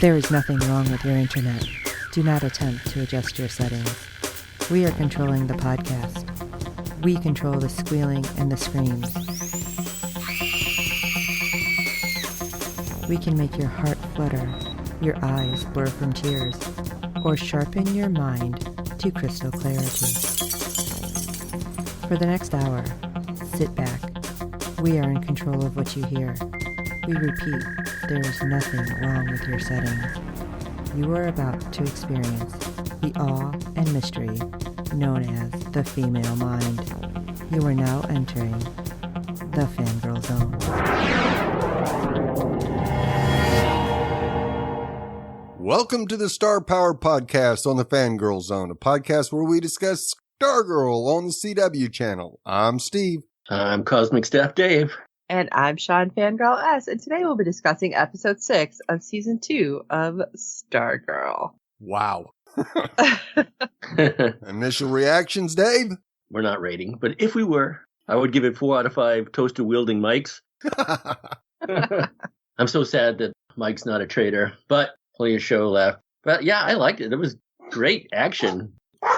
There is nothing wrong with your internet. Do not attempt to adjust your settings. We are controlling the podcast. We control the squealing and the screams. We can make your heart flutter, your eyes blur from tears, or sharpen your mind to crystal clarity. For the next hour, sit back. We are in control of what you hear. We repeat, there is nothing wrong with your settings. You are about to experience the awe and mystery known as the female mind. You are now entering the Fangirl Zone. Welcome to the Star Power Podcast on the Fangirl Zone, a podcast where we discuss Stargirl on the CW channel. I'm Steve. I'm Cosmic Staff Dave. And I'm Sean Fangirl S, and today we'll be discussing episode 6 of season 2 of Stargirl. Wow. Initial reactions, Dave? We're not rating, but if we were, I would give it 4 out of 5 toaster-wielding mics. I'm so sad that Mike's not a traitor, but plenty of show left. But yeah, I liked it. There was great action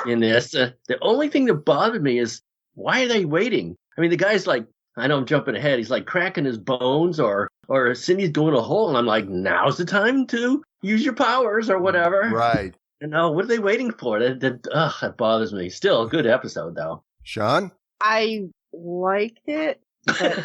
in this. The only thing that bothered me is, why are they waiting? I mean, the guy's like, I know I'm jumping ahead. He's like cracking his bones or Cindy's doing a hole. And I'm like, now's the time to use your powers or whatever. Right. What are they waiting for? That bothers me. Still a good episode, though. Sean? I liked it, but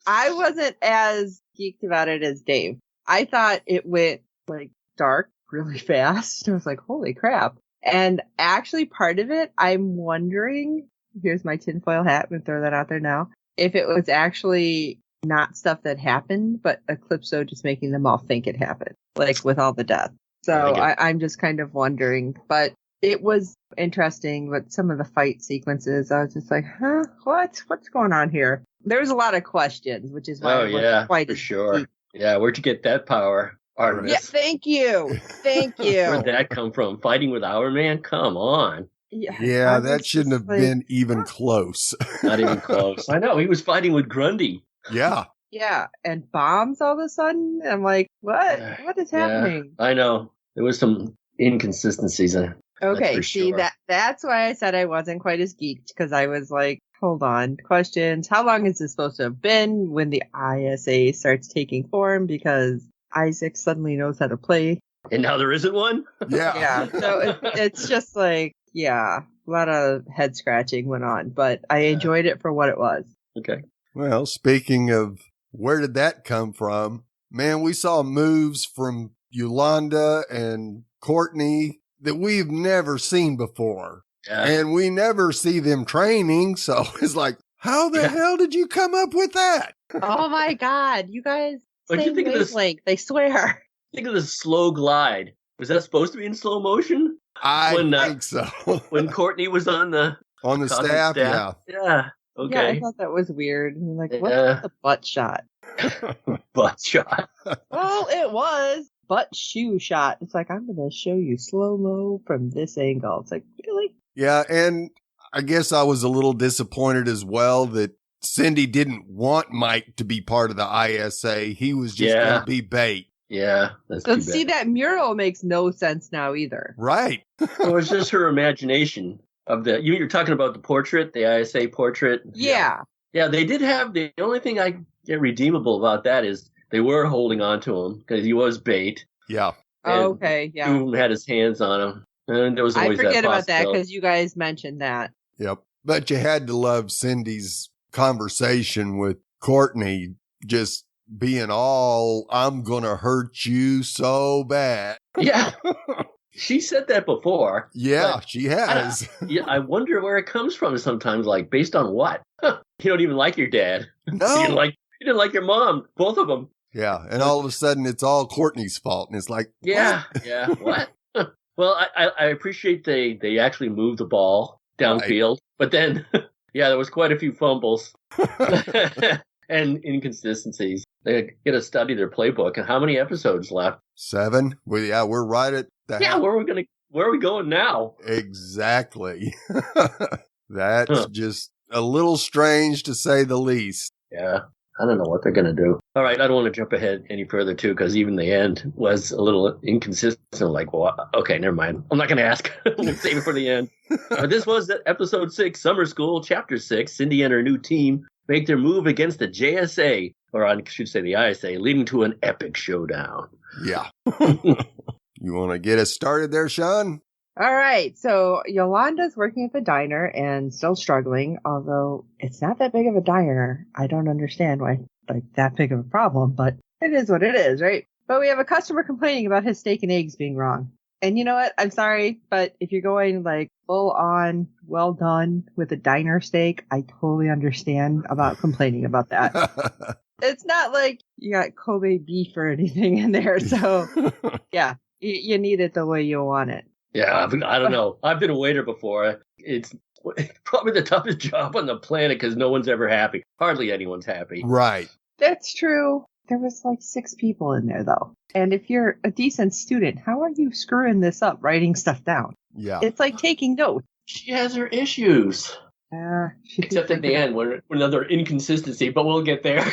I wasn't as geeked about it as Dave. I thought it went like dark really fast. I was like, holy crap. And actually part of it, I'm wondering, here's my tinfoil hat, I'm going to throw that out there now, if it was actually not stuff that happened, but Eclipso just making them all think it happened, like with all the death. So I'm just kind of wondering, but it was interesting with some of the fight sequences. I was just like, huh, what's going on here? There was a lot of questions, which is why I wasn't quite for sure. Deep. Yeah, where'd you get that power, Artemis? Yeah, thank you. Where'd that come from? Fighting with Our Man? Come on. Yeah, that shouldn't have been even close. Not even close. I know, he was fighting with Grundy. Yeah. Yeah, and bombs all of a sudden? I'm like, what? What is happening? I know. There was some inconsistencies in it. Okay, see, that's why I said I wasn't quite as geeked, because I was like, hold on, questions. How long is this supposed to have been when the ISA starts taking form? Because Isaac suddenly knows how to play. And now there isn't one? Yeah. Yeah, so it's just like, yeah, a lot of head scratching went on, but I enjoyed it for what it was. Okay. Well, speaking of where did that come from, man, we saw moves from Yolanda and Courtney that we've never seen before. Yeah. And we never see them training, so it's like, how the hell did you come up with that? Oh my God, you guys, same you think wavelength, they swear. Think of the slow glide. Was that supposed to be in slow motion? I think so. When Courtney was on the staff, yeah. Yeah, okay. Yeah, I thought that was weird. I'm like, what's the butt shot? Butt shot. Well, it was. Butt shoe shot. It's like, I'm going to show you slow-mo from this angle. It's like, really? Yeah, and I guess I was a little disappointed as well that Cindy didn't want Mike to be part of the ISA. He was just going to be bait. Yeah, that's too bad. See, that mural makes no sense now either. Right. Well, it's just her imagination of you're talking about the portrait, the ISA portrait. Yeah. Yeah, they did have, the only thing I get redeemable about that is they were holding on to him because he was bait. Yeah. Okay, yeah. Doom had his hands on him. And there was always I forget about that because you guys mentioned that. Yep. But you had to love Cindy's conversation with Courtney just being all, I'm going to hurt you so bad. Yeah. She said that before. Yeah, she has. I wonder where it comes from sometimes, like, based on what? You don't even like your dad. No. You didn't like your mom, both of them. Yeah, and all of a sudden it's all Courtney's fault. And it's like, yeah, what? Well, I appreciate they actually moved the ball downfield. Right. But then, there was quite a few fumbles and inconsistencies. They got to study their playbook. And how many episodes left? 7. Well, we're right at that. Yeah, where are we going now? Exactly. That's just a little strange to say the least. Yeah. I don't know what they're going to do. All right, I don't want to jump ahead any further, too, because even the end was a little inconsistent. Like, well, okay, never mind. I'm not going to ask. We'll save it for the end. But this was episode 6, Summer School, chapter 6. Cindy and her new team make their move against the JSA, or I should say the ISA, leading to an epic showdown. Yeah. You want to get us started there, Sean? All right. So Yolanda's working at the diner and still struggling, although it's not that big of a diner. I don't understand why that big of a problem, but it is what it is, right? But we have a customer complaining about his steak and eggs being wrong. And you know what? I'm sorry, but if you're going like full on, well done with a diner steak, I totally understand about complaining about that. It's not like you got Kobe beef or anything in there. So yeah, you need it the way you want it. Yeah, I don't know. I've been a waiter before. It's probably the toughest job on the planet because no one's ever happy. Hardly anyone's happy. Right. That's true. There was like 6 people in there, though. And if you're a decent student, how are you screwing this up, writing stuff down? Yeah. It's like taking notes. She has her issues. Except at the end, when another inconsistency, but we'll get there.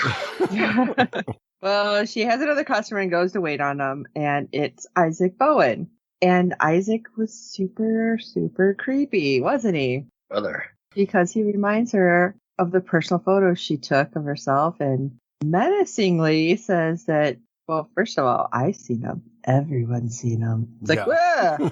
Well, she has another customer and goes to wait on them, and it's Isaac Bowen. And Isaac was super, super creepy, wasn't he? Brother. Because he reminds her of the personal photos she took of herself and menacingly says that, well, first of all, I've seen them. Everyone's seen them. It's like, whoa!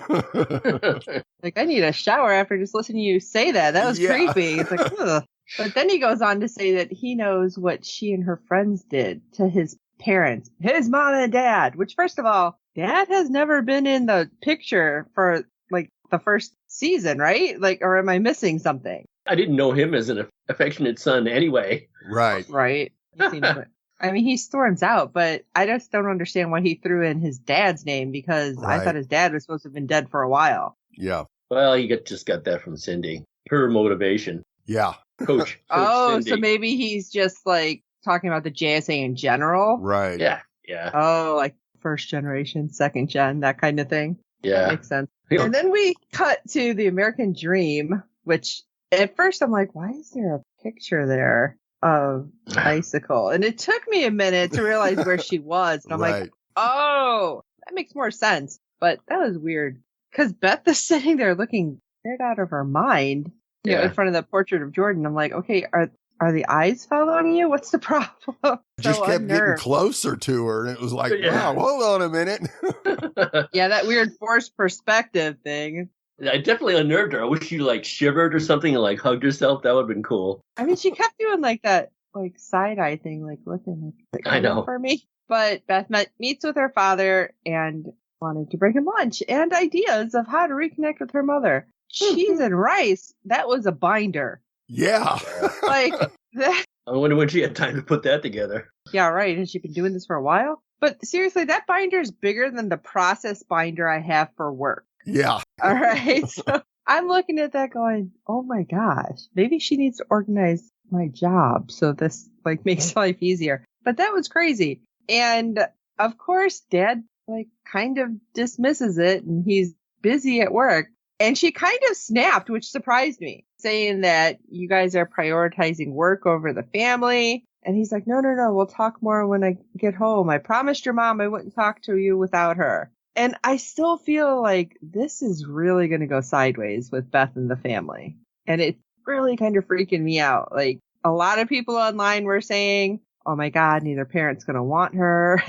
Like, I need a shower after just listening to you say that. That was creepy. It's like, ugh. But then he goes on to say that he knows what she and her friends did to his parents, his mom and dad, which, first of all, Dad has never been in the picture for, like, the first season, right? Like, or am I missing something? I didn't know him as an affectionate son anyway. Right. Right. I mean, he storms out, but I just don't understand why he threw in his dad's name because I thought his dad was supposed to have been dead for a while. Yeah. Well, he just got that from Cindy. Her motivation. Yeah. Coach oh, Cindy. So maybe he's just, like, talking about the JSA in general? Right. Yeah. Oh, like first generation, second gen, that kind of thing. Yeah. That makes sense. And then we cut to the American Dream, which at first I'm like, why is there a picture there of Icicle? And it took me a minute to realize where she was. And I'm like, oh, that makes more sense. But that was weird because Beth is sitting there looking scared out of her mind, you know, in front of the portrait of Jordan. I'm like, okay, are the eyes following you? What's the problem? Just kept getting closer to her, and it was like, wow, hold on a minute. Yeah, that weird forced perspective thing. I definitely unnerved her. I wish she like shivered or something and like hugged herself. That would have been cool. I mean, she kept doing like that like side eye thing, like looking like I know for me. But Beth meets with her father and wanted to bring him lunch and ideas of how to reconnect with her mother. Cheese and rice. That was a binder. Yeah. Like that. I wonder when she had time to put that together. Yeah, right. Has she been doing this for a while? But seriously, that binder is bigger than the process binder I have for work. Yeah. All right. So I'm looking at that going, oh my gosh, maybe she needs to organize my job so this like makes life easier. But that was crazy. And of course, Dad like kind of dismisses it and he's busy at work. And she kind of snapped, which surprised me, saying that you guys are prioritizing work over the family. And he's like, no, we'll talk more when I get home. I promised your mom I wouldn't talk to you without her. And I still feel like this is really going to go sideways with Beth and the family. And it's really kind of freaking me out. Like a lot of people online were saying, oh my God, neither parent's going to want her.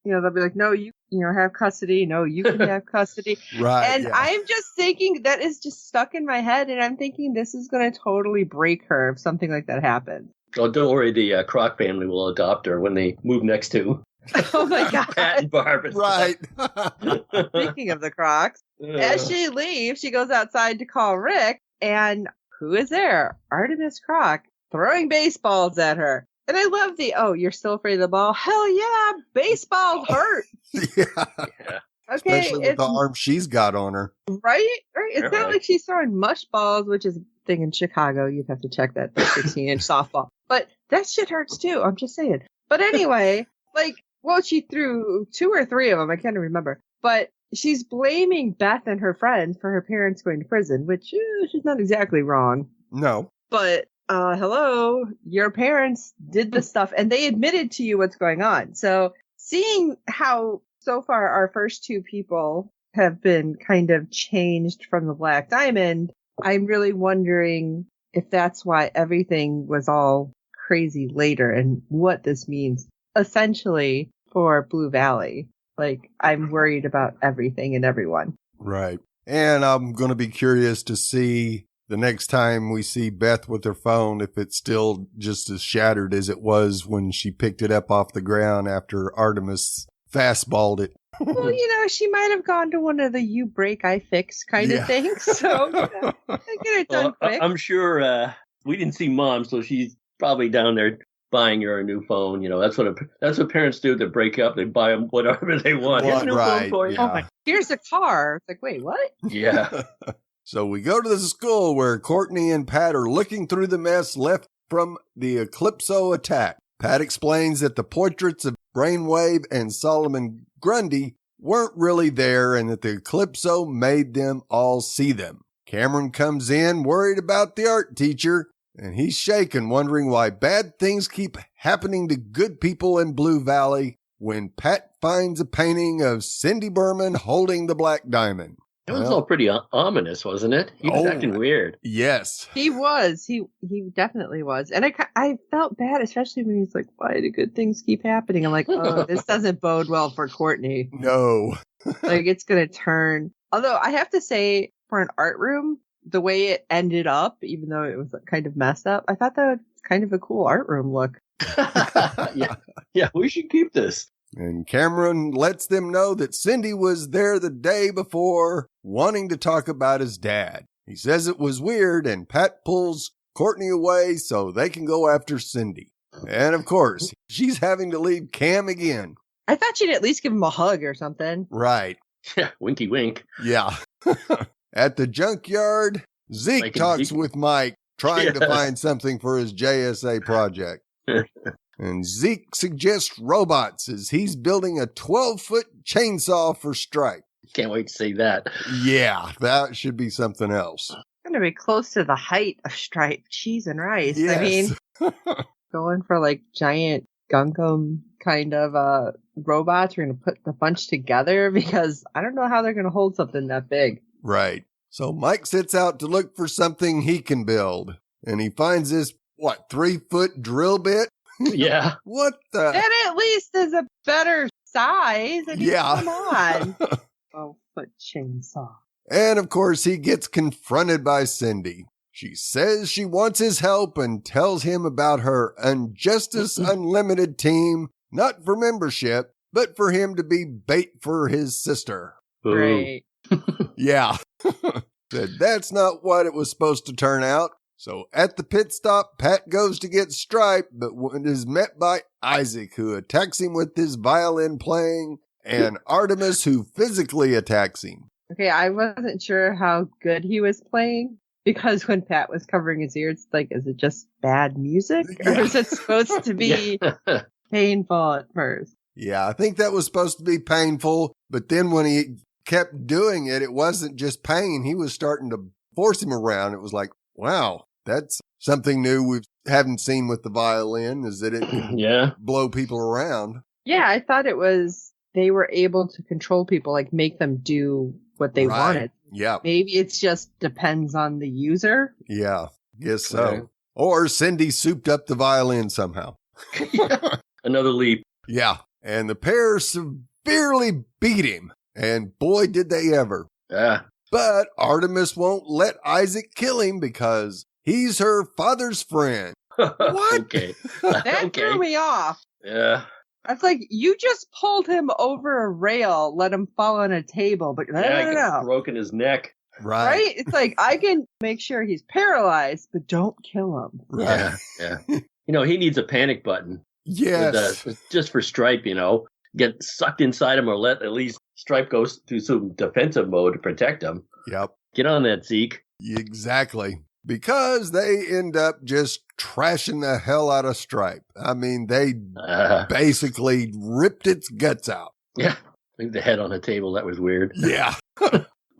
You know, they'll be like, no, you have custody. No, you can have custody. Right. And I'm just thinking that is just stuck in my head. And I'm thinking this is going to totally break her if something like that happens. Oh, don't worry. The Kroc family will adopt her when they move next to. Oh my God. Pat and Barb. Right. Speaking of the Crocs, as she leaves, she goes outside to call Rick. And who is there? Artemis Kroc throwing baseballs at her. And I love you're still afraid of the ball? Hell yeah, baseball hurt. Yeah. Okay, especially with the arm she's got on her. Right? It's not like she's throwing mush balls, which is a thing in Chicago. You'd have to check that 16-inch softball. But that shit hurts too. I'm just saying. But anyway, she threw 2 or 3 of them. I can't remember. But she's blaming Beth and her friends for her parents going to prison, which she's not exactly wrong. No. But hello, your parents did this stuff and they admitted to you what's going on. So seeing how so far our first two people have been kind of changed from the Black Diamond, I'm really wondering if that's why everything was all crazy later and what this means essentially for Blue Valley. Like, I'm worried about everything and everyone. Right. And I'm going to be curious to see the next time we see Beth with her phone, if it's still just as shattered as it was when she picked it up off the ground after Artemis fastballed it. Well, she might have gone to one of the you break, I fix kind of things. So I get it done quick. I'm sure we didn't see Mom, so she's probably down there buying her a new phone. That's what parents do. They break up, they buy them whatever they want. Here's a new phone for you. Yeah. Oh my, here's a car. It's like, wait, what? Yeah. So we go to the school where Courtney and Pat are looking through the mess left from the Eclipso attack. Pat explains that the portraits of Brainwave and Solomon Grundy weren't really there and that the Eclipso made them all see them. Cameron comes in worried about the art teacher, and he's shaken, wondering why bad things keep happening to good people in Blue Valley when Pat finds a painting of Cindy Berman holding the Black Diamond. It was all pretty ominous, wasn't it? He was acting weird. Yes. He was. He definitely was. And I felt bad, especially when he's like, why do good things keep happening? I'm like, oh, this doesn't bode well for Courtney. No. Like, it's going to turn. Although, I have to say, for an art room, the way it ended up, even though it was kind of messed up, I thought that was kind of a cool art room look. Yeah, we should keep this. And Cameron lets them know that Cindy was there the day before, wanting to talk about his dad. He says it was weird, and Pat pulls Courtney away so they can go after Cindy. And of course, she's having to leave Cam again. I thought she'd at least give him a hug or something. Right. Yeah, winky wink. Yeah. At the junkyard, Zeke talks with Mike, trying to find something for his JSA project. And Zeke suggests robots as he's building a 12-foot chainsaw for Stripe. Can't wait to see that. Yeah, that should be something else. Going to be close to the height of Stripe, cheese and rice. Yes. I mean, going for like giant Gundam kind of robots. We're going to put the bunch together because I don't know how they're going to hold something that big. Right. So Mike sets out to look for something he can build. And he finds this, 3-foot drill bit? Yeah. What the? That at least is a better size. I mean, Yeah. Come on. 12-foot chainsaw. And of course, he gets confronted by Cindy. She says she wants his help and tells him about her Injustice Unlimited team, not for membership, but for him to be bait for his sister. Great. Yeah. Said that's not what it was supposed to turn out. So at the pit stop, Pat goes to get Stripe, but is met by Isaac, who attacks him with his violin playing, and Artemis, who physically attacks him. Okay, I wasn't sure how good he was playing, because when Pat was covering his ears, it's like, is it just bad music? Or is it supposed to be painful at first? Yeah, I think that was supposed to be painful, but then when he kept doing it, it wasn't just pain. He was starting to force him around. It was like, wow, that's something new we haven't seen with the violin, is that it can blow people around. Yeah, I thought it was they were able to control people, like make them do what they wanted. Yeah. Maybe it just depends on the user. Yeah, guess so. Or Cindy souped up the violin somehow. Another leap. Yeah, and the pair severely beat him, and boy, did they ever. Yeah. But Artemis won't let Isaac kill him because he's her father's friend. What? Okay. That threw me off. Yeah. I was like, you just pulled him over a rail, let him fall on a table, but no. Broken his neck. Right. It's like, I can make sure he's paralyzed, but don't kill him. Right. Yeah. He needs a panic button. Yes. Just for Stripe, get sucked inside him or let at least Stripe go through some defensive mode to protect him. Yep. Get on that, Zeke. Exactly. Because they end up just trashing the hell out of Stripe. I mean, they basically ripped its guts out. Yeah. Leave the head on the table. That was weird. Yeah.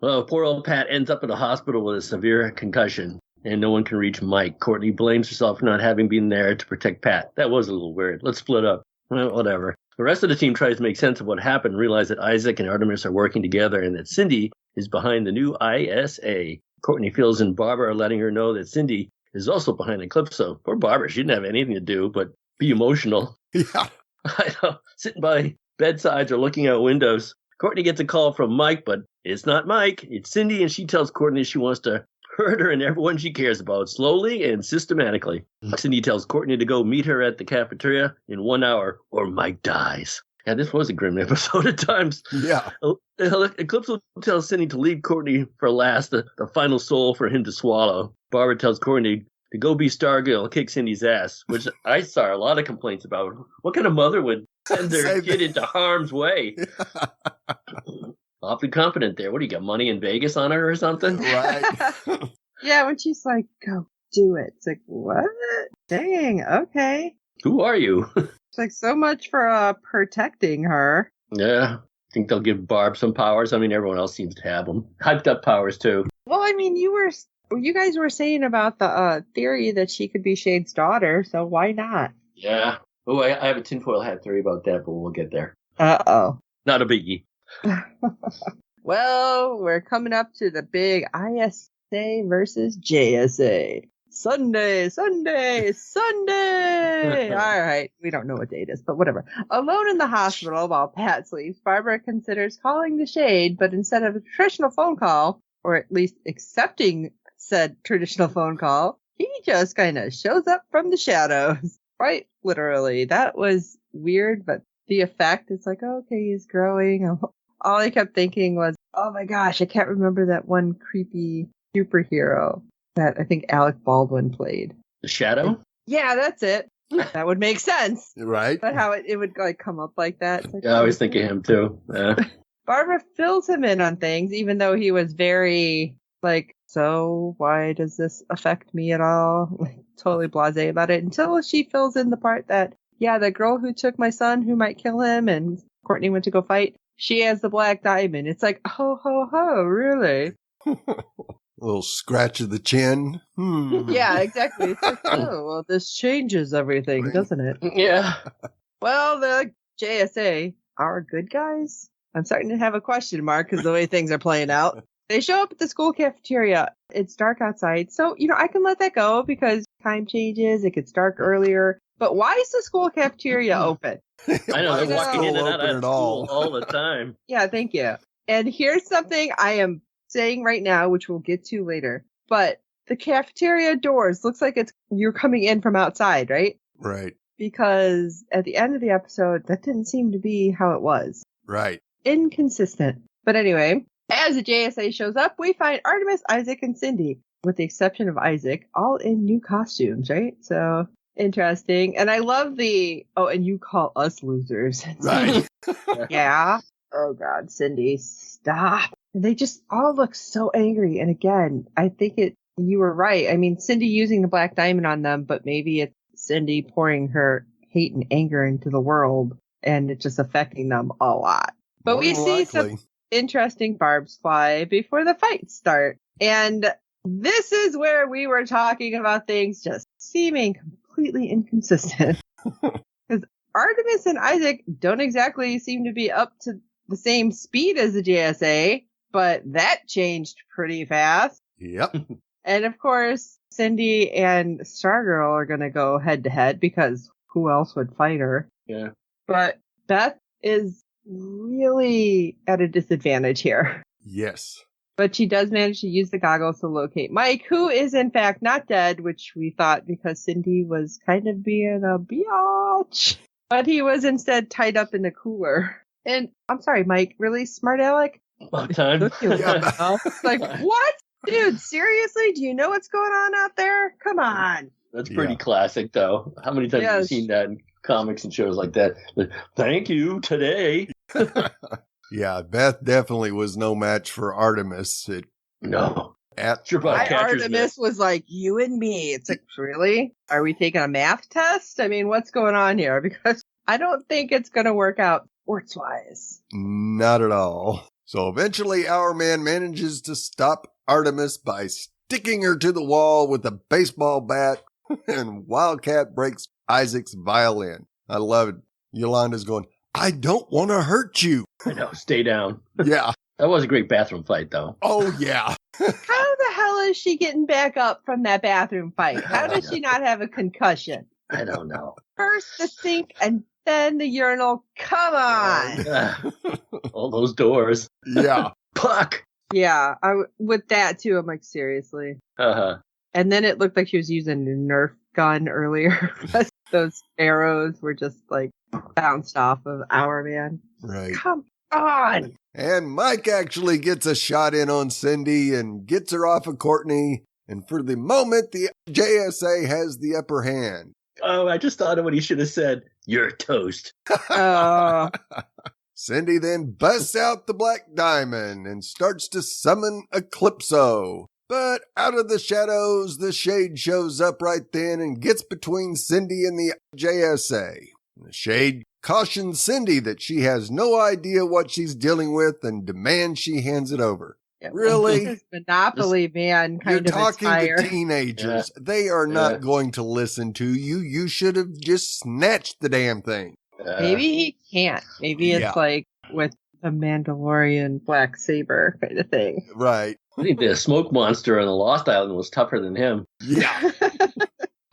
Well, poor old Pat ends up in the hospital with a severe concussion. and no one can reach Mike. Courtney blames herself for not having been there to protect Pat. That was a little weird. Let's split up. Well, whatever. The rest of the team tries to make sense of what happened, realize that Isaac and Artemis are working together and that Cindy is behind the new ISA. Courtney feels and Barbara are letting her know that Cindy is also behind Eclipso. Poor Barbara, she didn't have anything to do but be emotional. Yeah. I know, sitting by bedsides or looking out windows. Courtney gets a call from Mike, but it's not Mike. It's Cindy, and she tells Courtney she wants to hurt her and everyone she cares about, slowly and systematically. Cindy tells Courtney to go meet her at the cafeteria in 1 hour, or Mike dies. Yeah, this was a grim episode at times. Yeah. Eclipse will tell Cindy to leave Courtney for last, the final soul for him to swallow. Barbara tells Courtney to go be Stargirl and kick Cindy's ass, which I saw a lot of complaints about. What kind of mother would send their kid into harm's way? Awfully confident there. What do you got, money in Vegas on her or something? Right. Yeah, when she's like, go do it. It's like, what? Dang, okay. Who are you? It's like so much for protecting her. Yeah. Think they'll give Barb some powers? I mean, everyone else seems to have them. Hyped up powers, too. Well, I mean, you guys were saying about the theory that she could be Shade's daughter, so why not? Yeah. Oh, I have a tinfoil hat theory about that, but we'll get there. Uh-oh. Not a biggie. Well, we're coming up to the big ISA versus JSA. Sunday. All right. We don't know what day it is, but whatever. Alone in the hospital while Pat sleeps, Barbara considers calling the Shade, but instead of a traditional phone call, or at least accepting said traditional phone call, he just kind of shows up from the shadows. Right? Literally. That was weird, but the effect is like, okay, he's growing. All I kept thinking was, oh my gosh, I can't remember that one creepy superhero that I think Alec Baldwin played. The Shadow? Yeah, that's it. That would make sense. Right. But how it would like come up like that. It's like, Yeah, I always think of him too. Yeah. Barbara fills him in on things, even though he was very like, so why does this affect me at all? Like, totally blasé about it until she fills in the part that, yeah, the girl who took my son who might kill him and Courtney went to go fight, she has the black diamond. It's like, ho, ho, ho, really? A little scratch of the chin. Yeah, exactly. It's like, oh, well, this changes everything, doesn't it? Yeah. Well, the JSA are good guys. I'm starting to have a question mark because the way things are playing out. They show up at the school cafeteria. It's dark outside. So, I can let that go because time changes. It gets dark earlier. But why is the school cafeteria open? I know, they're walking in and out of school all the time. Yeah, thank you. And here's something I am saying right now, which we'll get to later. But the cafeteria doors looks like you're coming in from outside, right? Right. Because at the end of the episode, that didn't seem to be how it was. Right. Inconsistent. But anyway, as the JSA shows up, we find Artemis, Isaac, and Cindy, with the exception of Isaac, all in new costumes, right? So interesting. And I love and you call us losers. Right. Yeah. Oh God, Cindy, stop. And they just all look so angry. And again, I think you were right. I mean, Cindy using the black diamond on them, but maybe it's Cindy pouring her hate and anger into the world and it's just affecting them a lot. But we see some interesting barbs fly before the fights start. And this is where we were talking about things just seeming completely inconsistent. Because Artemis and Isaac don't exactly seem to be up to the same speed as the JSA, but that changed pretty fast. Yep. And of course, Cindy and Stargirl are going to go head to head because who else would fight her? Yeah. But Beth is really at a disadvantage here. Yes. But she does manage to use the goggles to locate Mike, who is in fact not dead, which we thought because Cindy was kind of being a biatch. But he was instead tied up in the cooler. And I'm sorry, Mike, really smart Alec? About time. It's like, what? Dude, seriously? Do you know what's going on out there? Come on. That's pretty classic, though. How many times have you seen that in comics and shows like that? Thank you, today. Yeah, Beth definitely was no match for Artemis. No. Artemis was like, you and me. It's like, really? Are we taking a math test? I mean, what's going on here? Because I don't think it's going to work out sports-wise. Not at all. So eventually our man manages to stop Artemis by sticking her to the wall with a baseball bat, and Wildcat breaks Isaac's violin. I love it. Yolanda's going, I don't want to hurt you. I know, stay down. Yeah. That was a great bathroom fight, though. Oh, yeah. How the hell is she getting back up from that bathroom fight? How does she not have a concussion? I don't know. First the sink and then the urinal. Come on. All those doors. Yeah. Puck. Yeah, with that too, I'm like, seriously. Uh-huh. And then it looked like she was using a Nerf gun earlier. Those arrows were just like bounced off of our man. Right. Come on. And Mike actually gets a shot in on Cindy and gets her off of Courtney. And for the moment, the JSA has the upper hand. Oh, I just thought of what he should have said. You're toast. Cindy then busts out the Black Diamond and starts to summon Eclipso. But out of the shadows, the Shade shows up right then and gets between Cindy and the JSA. The Shade cautions Cindy that she has no idea what she's dealing with and demands she hands it over. Yeah, Really? This Monopoly man You're kind of talking attire. to teenagers. They are not going to listen to you. You should have just snatched the damn thing. Maybe he can't. Maybe it's like with the Mandalorian Black Saber kind of thing. Right. I think the smoke monster on the Lost Island was tougher than him. Yeah.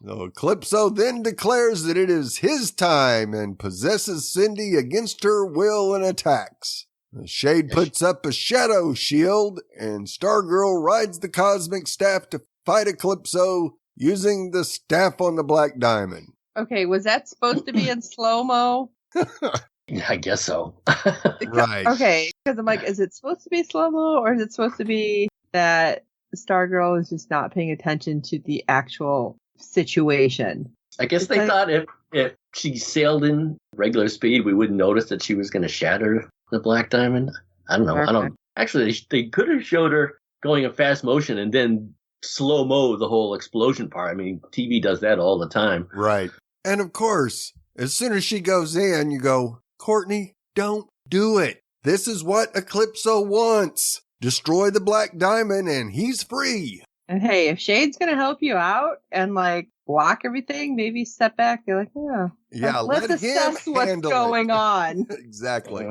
So Eclipso then declares that it is his time and possesses Cindy against her will and attacks. The Shade puts up a shadow shield, and Stargirl rides the cosmic staff to fight Eclipso using the staff on the Black Diamond. Okay, was that supposed to be in slow-mo? I guess so. Right. Okay, because I'm like, is it supposed to be slow-mo, or is it supposed to be that Stargirl is just not paying attention to the actual situation? I guess they thought if she sailed in regular speed, we wouldn't notice that she was going to shatter the Black Diamond. I don't know. Okay. Actually, they could have showed her going in fast motion and then slow-mo the whole explosion part. I mean, TV does that all the time. Right. And of course, as soon as she goes in, you go, Courtney, don't do it. This is what Eclipso wants. Destroy the Black Diamond and he's free. And hey, if Shade's going to help you out and like block everything, maybe step back. You're like, Yeah, let's let him assess what's handle going it. on. Exactly.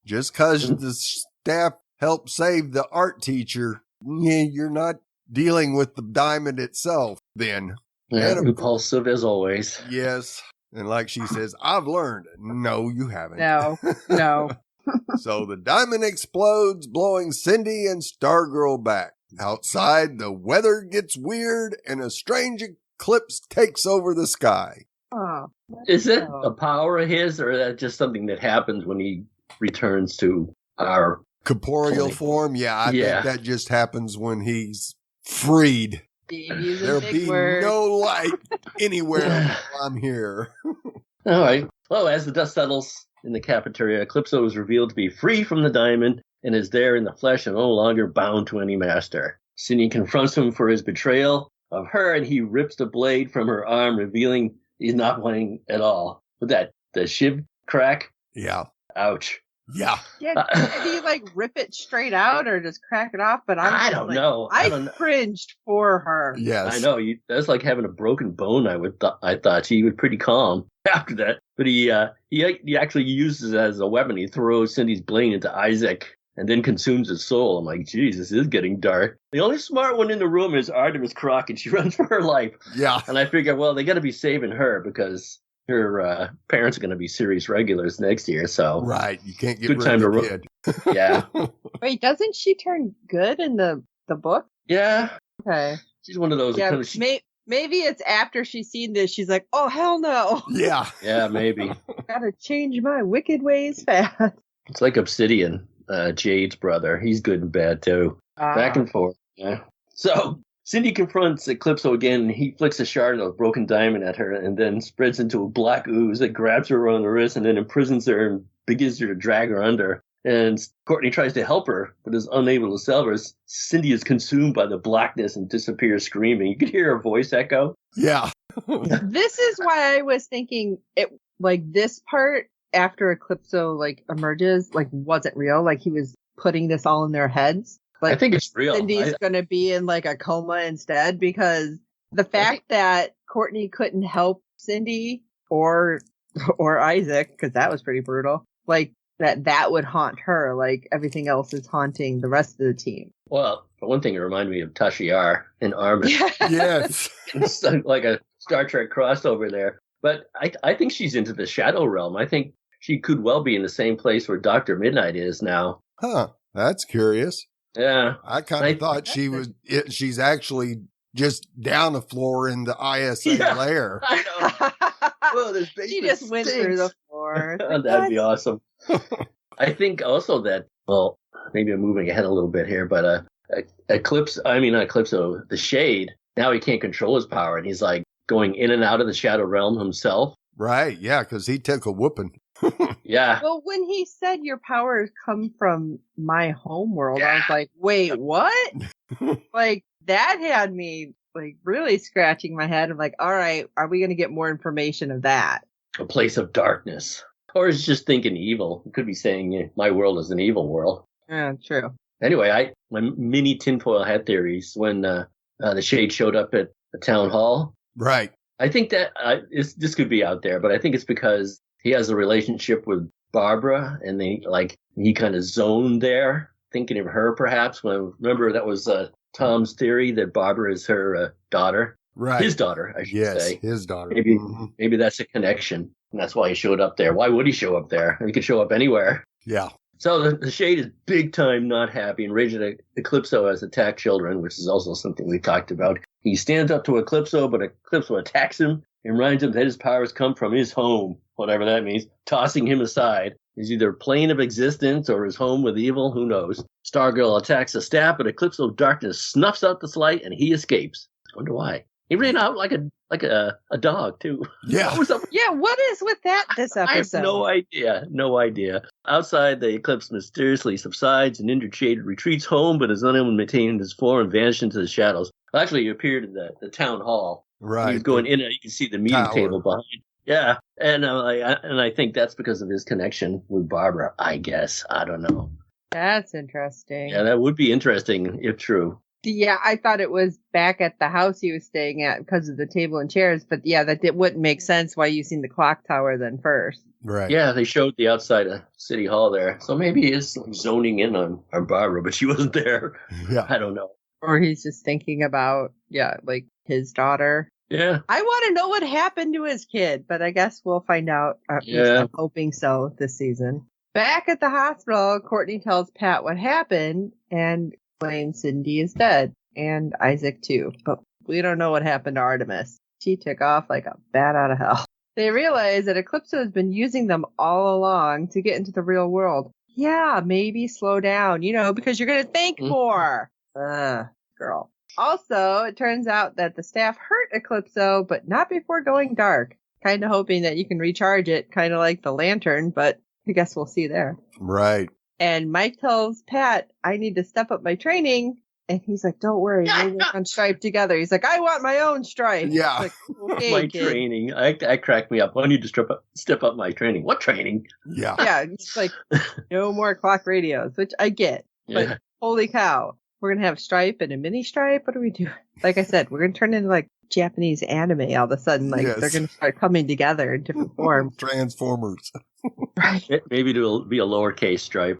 Just because the staff helped save the art teacher, you're not dealing with the diamond itself then. Yeah, And impulsive as always. yes. And like she says, I've learned. No, you haven't. No. So the diamond explodes, blowing Cindy and Stargirl back. Outside, the weather gets weird and a strange eclipse takes over the sky. Oh, Is it a power of his, or is that just something that happens when he returns to our Corporeal form? Yeah, I think that just happens when he's freed. There'll be no light anywhere while I'm here. All right. Well, as the dust settles in the cafeteria, Eclipso is revealed to be free from the diamond and is there in the flesh and no longer bound to any master. Cindy confronts him for his betrayal of her, and he rips the blade from her arm, revealing he's not playing at all. With that, the shiv crack? Yeah. Ouch. Yeah. Yeah, did he like rip it straight out or just crack it off? But I don't know. I cringed for her. Yes. I know. That's like having a broken bone. I thought she was pretty calm after that. But he actually uses it as a weapon. He throws Cindy's blade into Isaac and then consumes his soul. I'm like, geez, this is getting dark. The only smart one in the room is Artemis Crock, and she runs for her life. Yeah. And I figure, well, they got to be saving her because her parents are going to be series regulars next year. So right, you can't get good rid time of the to kid. Yeah. Wait, doesn't she turn good in the book? Yeah. Okay. She's one of those. Yeah, kind of, maybe it's after she's seen this. She's like, oh hell no. Yeah. Yeah, maybe. Gotta change my wicked ways fast. It's like Obsidian, Jade's brother. He's good and bad too. Back and forth. Yeah. So Cindy confronts Eclipso again, and he flicks a shard of a broken diamond at her and then spreads into a black ooze that grabs her around the wrist and then imprisons her and begins to drag her under. And Courtney tries to help her, but is unable to save her. Cindy is consumed by the blackness and disappears screaming. You could hear her voice echo. Yeah. This is why I was thinking it like this part after Eclipso like emerges like wasn't real. Like he was putting this all in their heads. I think it's real. Cindy's going to be in like a coma instead, because the fact that Courtney couldn't help Cindy or Isaac, because that was pretty brutal, like that would haunt her like everything else is haunting the rest of the team. Well, for one thing, it reminded me of Tasha Yar in Armin. Yes. It's like a Star Trek crossover there. But I think she's into the shadow realm. I think she could well be in the same place where Dr. Midnight is now. Huh. That's curious. Yeah. I kind of thought she's actually just down the floor in the ISA lair. I know. Well, this she just went through the floor. That'd be awesome. I think also that, well, maybe I'm moving ahead a little bit here, but the Shade, now he can't control his power, and he's like going in and out of the shadow realm himself. Right, yeah, because he took a whooping. Yeah. Well, when he said your powers come from my home world, I was like, wait, what? Like, that had me like really scratching my head. I'm like, all right, are we going to get more information of that? A place of darkness. Or is just thinking evil. It could be saying my world is an evil world. Yeah, true. Anyway, my mini tinfoil hat theories when the Shade showed up at the town hall. Right. I think that this could be out there, but I think it's because he has a relationship with Barbara, and he kind of zoned there, thinking of her perhaps. Remember that was Tom's theory that Barbara is her daughter. Right. His daughter, I should say. Yes, his daughter. Maybe that's a connection, and that's why he showed up there. Why would he show up there? He could show up anywhere. Yeah. So the Shade is big time not happy, and raging that Eclipso has attacked children, which is also something we talked about. He stands up to Eclipso, but Eclipso attacks him and reminds him that his powers come from his home, whatever that means, tossing him aside. He's either plane of existence or his home with evil, who knows. Stargirl attacks the staff, but Eclipso darkness snuffs out the light, and he escapes. I wonder why. He ran out like a dog, too. Yeah. Yeah, what is with that this episode? I have no idea. Outside, the eclipse mysteriously subsides, and injured Shade retreats home, but is unable to maintain his form and vanishes into the shadows. Actually, he appeared in the town hall. Right. He was going in, and you can see the meeting table behind. Yeah, and I think that's because of his connection with Barbara, I guess. I don't know. That's interesting. Yeah, that would be interesting if true. Yeah, I thought it was back at the house he was staying at because of the table and chairs. But yeah, that wouldn't make sense why using the clock tower then first. Right. Yeah, they showed the outside of City Hall there. So maybe he is zoning in on Barbara, but she wasn't there. Yeah. I don't know. Or he's just thinking about, like his daughter. Yeah. I want to know what happened to his kid, but I guess we'll find out. At least I'm hoping so this season. Back at the hospital, Courtney tells Pat what happened and claims Cindy is dead, and Isaac too, but we don't know what happened to Artemis. She took off like a bat out of hell. They realize that Eclipso has been using them all along to get into the real world. Yeah, maybe slow down, because you're going to think more. Girl. Also, it turns out that the staff hurt Eclipso, but not before going dark. Kind of hoping that you can recharge it, kind of like the lantern, but I guess we'll see there. Right. And Mike tells Pat, I need to step up my training. And he's like, don't worry, we'll work on Stripe together. He's like, I want my own Stripe. Yeah. Like, okay, my kid. training. I cracked me up. I need to step up my training. What training? Yeah. Yeah, it's like, no more clock radios, which I get. Yeah. But holy cow, we're going to have Stripe and a mini Stripe? What are we doing? Like I said, we're going to turn into like Japanese anime all of a sudden. Like they're going to start coming together in different forms. Transformers. Right. Maybe it'll be a lowercase Stripe.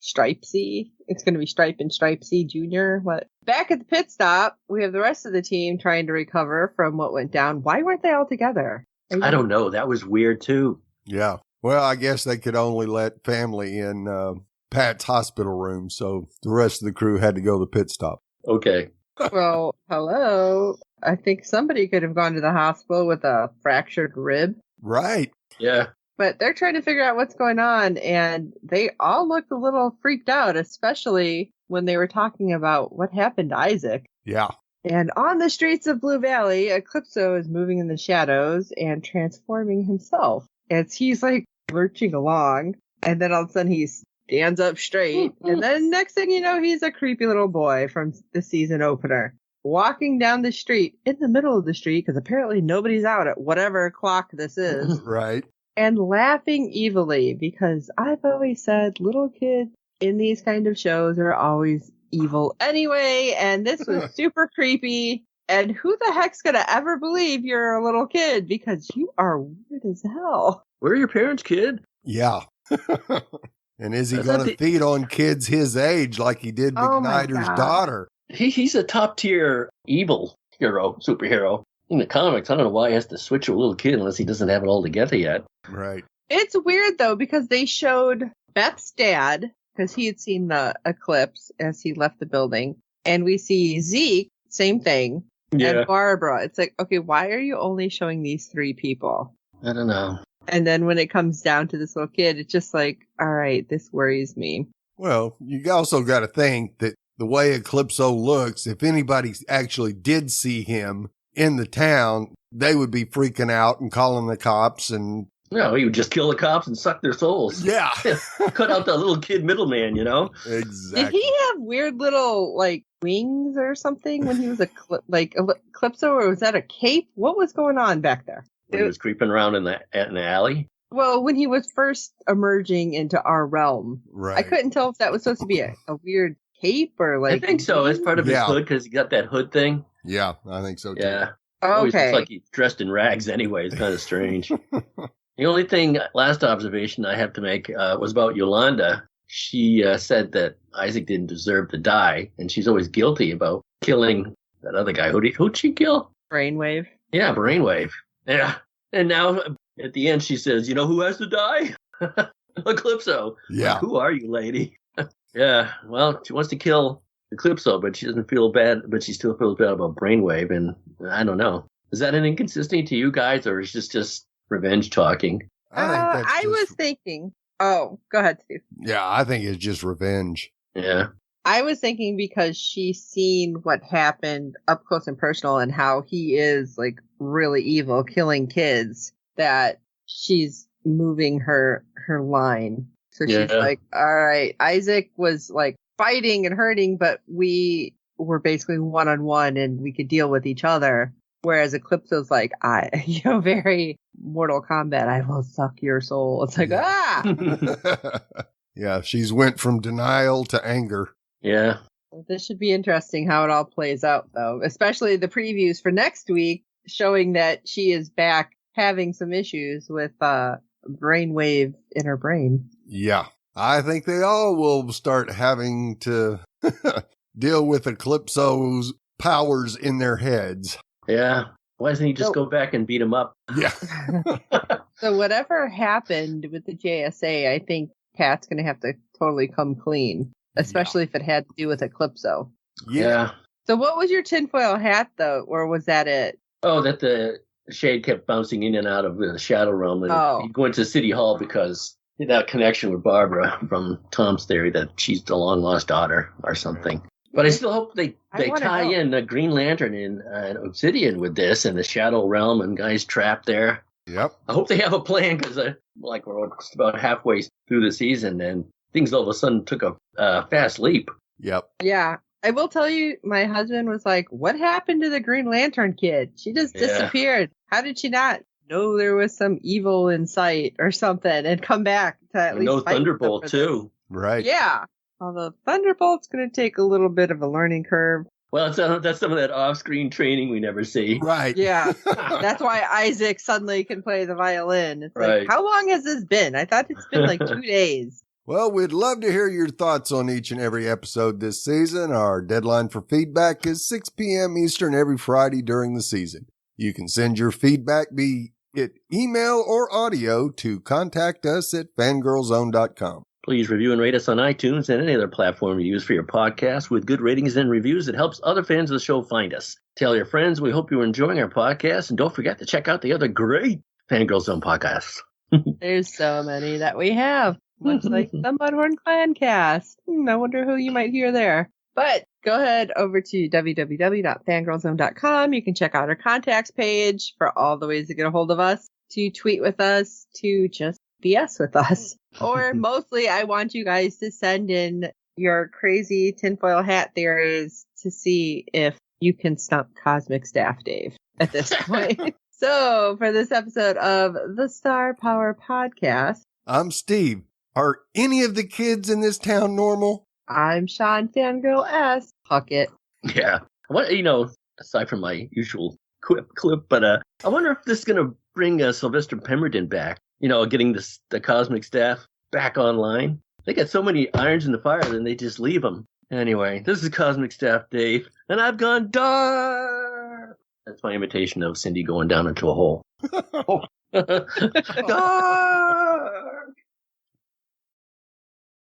Stripe C. It's going to be Stripe and Stripe C Junior. What? Back at the pit stop, we have the rest of the team trying to recover from what went down. Why weren't they all together? I don't know. That was weird too. Yeah. Well, I guess they could only let family in Pat's hospital room, so the rest of the crew had to go to the pit stop. Okay. Well, hello. I think somebody could have gone to the hospital with a fractured rib. Right. Yeah. But they're trying to figure out what's going on, and they all looked a little freaked out, especially when they were talking about what happened to Isaac. Yeah. And on the streets of Blue Valley, Eclipso is moving in the shadows and transforming himself as he's like lurching along, and then all of a sudden he stands up straight, and then next thing you know, he's a creepy little boy from the season opener. Walking down the street, in the middle of the street, because apparently nobody's out at whatever clock this is. Right. And laughing evilly, because I've always said little kids in these kind of shows are always evil anyway, and this was super creepy. And who the heck's gonna ever believe you're a little kid? Because you are weird as hell. Where are your parents, kid? Yeah. And is he going to feed on kids his age like he did McNider's daughter? He's a top tier evil superhero. In the comics, I don't know why he has to switch to a little kid unless he doesn't have it all together yet. Right. It's weird, though, because they showed Beth's dad, because he had seen the eclipse as he left the building. And we see Zeke, same thing. Yeah. And Barbara. It's like, okay, why are you only showing these three people? I don't know. And then when it comes down to this little kid, it's just like, all right, this worries me. Well, you also got to think that the way Eclipso looks, if anybody actually did see him in the town, they would be freaking out and calling the cops. And no, he would just kill the cops and suck their souls. Yeah. Cut out the little kid middleman, you know? Exactly. Did he have weird little, like, wings or something when he was Eclipso, or was that a cape? What was going on back there? When he was creeping around in the alley? Well, when he was first emerging into our realm. Right. I couldn't tell if that was supposed to be a weird cape or like... I think so. It's part of his hood because he got that hood thing. Yeah, I think so too. Yeah. Okay. Always looks like he's dressed in rags anyway. It's kind of strange. The only thing, last observation I have to make was about Yolanda. She said that Isaac didn't deserve to die, and she's always guilty about killing that other guy. Who'd she kill? Brainwave. Yeah, Brainwave. Yeah. And now, at the end, she says, you know who has to die? Eclipso. Yeah. Like, who are you, lady? Yeah. Well, she wants to kill Eclipso, but she doesn't feel bad, but she still feels bad about Brainwave, and I don't know. Is that an inconsistency to you guys, or is this just revenge talking? I was thinking... Oh, go ahead, Steve. Yeah, I think it's just revenge. Yeah. I was thinking because she's seen what happened up close and personal and how he is, like, really evil, killing kids, that she's moving her line. So she's like, all right, Isaac was, like, fighting and hurting, but we were basically one-on-one and we could deal with each other. Whereas Eclipso's like, very Mortal Kombat, I will suck your soul. It's like, Yeah, she's went from denial to anger. Yeah. This should be interesting how it all plays out, though, especially the previews for next week showing that she is back having some issues with brainwave in her brain. Yeah, I think they all will start having to deal with Eclipso's powers in their heads. Yeah. Why doesn't he just go back and beat him up? Yeah. So whatever happened with the JSA, I think Pat's going to have to totally come clean, especially if it had to do with Eclipso. Yeah. So what was your tinfoil hat, though, or was that it? Oh, that the shade kept bouncing in and out of the Shadow Realm. And he went to City Hall because that connection with Barbara from Tom's theory that she's the long-lost daughter or something. But I still hope they tie in the Green Lantern and Obsidian with this and the Shadow Realm and guys trapped there. Yep. I hope they have a plan because we're just about halfway through the season and things all of a sudden took a fast leap. Yep. Yeah. I will tell you, my husband was like, what happened to the Green Lantern kid? She just disappeared. How did she not know there was some evil in sight or something and come back to at least no fight Thunderbolt, too. Right. Yeah. Although Thunderbolt's going to take a little bit of a learning curve. Well, that's some of that off-screen training we never see. Right. Yeah. That's why Isaac suddenly can play the violin. It's right. Like, how long has this been? I thought it's been like 2 days. Well, we'd love to hear your thoughts on each and every episode this season. Our deadline for feedback is 6 p.m. Eastern every Friday during the season. You can send your feedback, be it email or audio, to contact us at fangirlzone.com. Please review and rate us on iTunes and any other platform you use for your podcast. With good ratings and reviews, it helps other fans of the show find us. Tell your friends we hope you're enjoying our podcast, and don't forget to check out the other great Fangirl Zone podcasts. There's so many that we have, much like the Mudhorn Clan cast. I wonder who you might hear there. But go ahead over to www.fangirlzone.com. You can check out our contacts page for all the ways to get a hold of us, to tweet with us, to just BS with us. Or mostly I want you guys to send in your crazy tinfoil hat theories to see if you can stump Cosmic Staff Dave at this point. So for this episode of the Star Power Podcast, I'm Steve. Are any of the kids in this town normal? I'm Sean Fangirl S. Huck it. Yeah. What, aside from my usual clip, but I wonder if this is going to bring Sylvester Pemberton back. Getting the Cosmic Staff back online. They got so many irons in the fire, then they just leave them. Anyway, this is Cosmic Staff Dave, and I've gone dark. That's my imitation of Cindy going down into a hole. Dark.